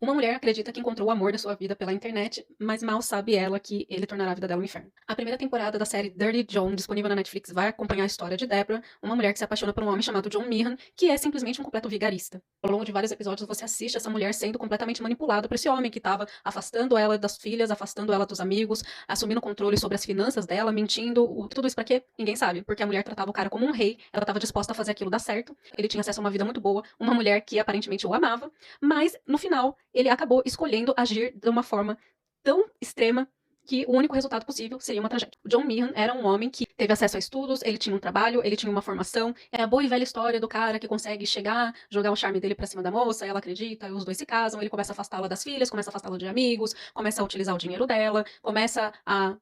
Uma mulher acredita que encontrou o amor da sua vida pela internet, mas mal sabe ela que ele tornará a vida dela um inferno. A primeira temporada da série Dirty John, disponível na Netflix, vai acompanhar a história de Deborah, uma mulher que se apaixona por um homem chamado John Meehan, que é simplesmente um completo vigarista. Ao longo de vários episódios, você assiste essa mulher sendo completamente manipulada por esse homem que estava afastando ela das filhas, afastando ela dos amigos, assumindo controle sobre as finanças dela, mentindo. Tudo isso pra quê? Ninguém sabe, porque a mulher tratava o cara como um rei, ela estava disposta a fazer aquilo dar certo, ele tinha acesso a uma vida muito boa, uma mulher que aparentemente o amava, mas no final ele acabou escolhendo agir de uma forma tão extrema que o único resultado possível seria uma tragédia. O John Meehan era um homem que teve acesso a estudos, ele tinha um trabalho, ele tinha uma formação. É a boa e velha história do cara que consegue chegar, jogar o charme dele pra cima da moça, ela acredita, os dois se casam, ele começa a afastá-la das filhas, começa a afastá-la de amigos, começa a utilizar o dinheiro dela, começa a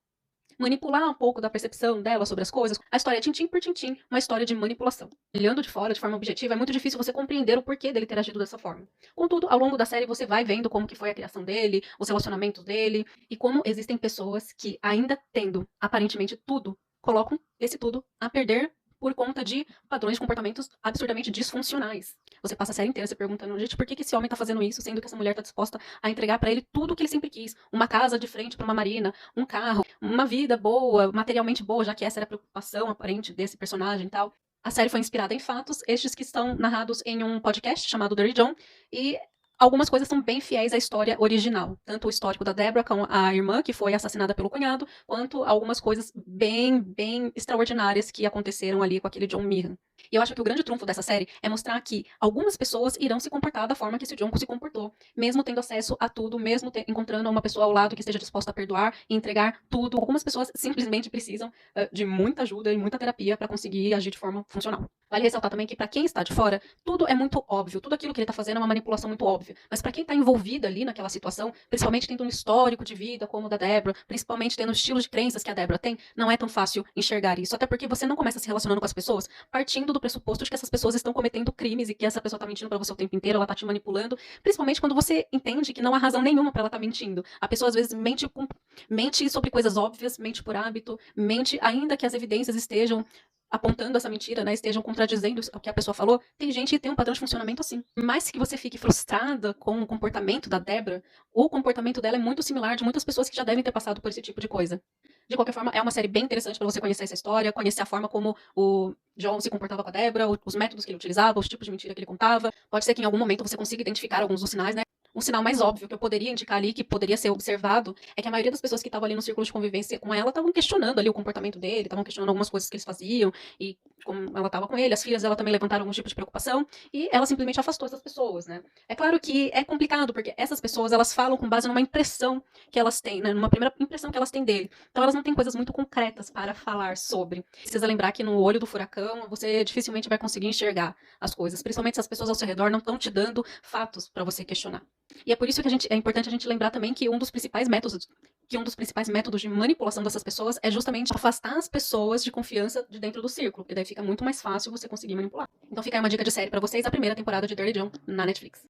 manipular um pouco da percepção dela sobre as coisas. A história é tintim por tintim, uma história de manipulação. Olhando de fora, de forma objetiva, é muito difícil você compreender o porquê dele ter agido dessa forma. Contudo, ao longo da série você vai vendo como que foi a criação dele, os relacionamentos dele, e como existem pessoas que, ainda tendo aparentemente tudo, colocam esse tudo a perder por conta de padrões de comportamentos absurdamente disfuncionais. Você passa a série inteira se perguntando, gente, por que esse homem tá fazendo isso, sendo que essa mulher tá disposta a entregar pra ele tudo o que ele sempre quis? Uma casa de frente pra uma marina, um carro, uma vida boa, materialmente boa, já que essa era a preocupação aparente desse personagem e tal. A série foi inspirada em fatos, estes que estão narrados em um podcast chamado Dirty John, e algumas coisas são bem fiéis à história original. Tanto o histórico da Deborah com a irmã, que foi assassinada pelo cunhado, quanto algumas coisas bem extraordinárias que aconteceram ali com aquele John Meehan. E eu acho que o grande trunfo dessa série é mostrar que algumas pessoas irão se comportar da forma que esse John se comportou, mesmo tendo acesso a tudo, mesmo encontrando uma pessoa ao lado que esteja disposta a perdoar e entregar tudo. Algumas pessoas simplesmente precisam de muita ajuda e muita terapia para conseguir agir de forma funcional. Vale ressaltar também que, para quem está de fora, tudo é muito óbvio, tudo aquilo que ele está fazendo é uma manipulação muito óbvia. Mas para quem está envolvido ali naquela situação, principalmente tendo um histórico de vida como o da Deborah, principalmente tendo o estilo de crenças que a Deborah tem, não é tão fácil enxergar isso. Até porque você não começa se relacionando com as pessoas partindo do pressuposto de que essas pessoas estão cometendo crimes e que essa pessoa está mentindo para você o tempo inteiro, ela está te manipulando, principalmente quando você entende que não há razão nenhuma para ela estar mentindo. A pessoa às vezes mente sobre coisas óbvias, mente por hábito, mente ainda que as evidências estejam apontando essa mentira, né, estejam contradizendo o que a pessoa falou. Tem gente que tem um padrão de funcionamento assim. Mais que você fique frustrada com o comportamento da Deborah, o comportamento dela é muito similar de muitas pessoas que já devem ter passado por esse tipo de coisa. De qualquer forma, é uma série bem interessante para você conhecer essa história, conhecer a forma como o John se comportava com a Deborah, os métodos que ele utilizava, os tipos de mentira que ele contava. Pode ser que em algum momento você consiga identificar alguns dos sinais, né? Um sinal mais óbvio que eu poderia indicar ali, que poderia ser observado, é que a maioria das pessoas que estavam ali no círculo de convivência com ela estavam questionando ali o comportamento dele, estavam questionando algumas coisas que eles faziam e como ela estava com ele. As filhas dela também levantaram algum tipo de preocupação e ela simplesmente afastou essas pessoas, né? É claro que é complicado, porque essas pessoas, elas falam com base numa impressão que elas têm, né? Numa primeira impressão que elas têm dele. Então elas não têm coisas muito concretas para falar sobre. Precisa lembrar que no olho do furacão, você dificilmente vai conseguir enxergar as coisas, principalmente se as pessoas ao seu redor não estão te dando fatos para você questionar. E é por isso que é importante a gente lembrar também que um dos principais métodos de manipulação dessas pessoas é justamente afastar as pessoas de confiança de dentro do círculo, porque daí fica muito mais fácil você conseguir manipular. Então fica aí uma dica de série pra vocês, a primeira temporada de Dirty John na Netflix.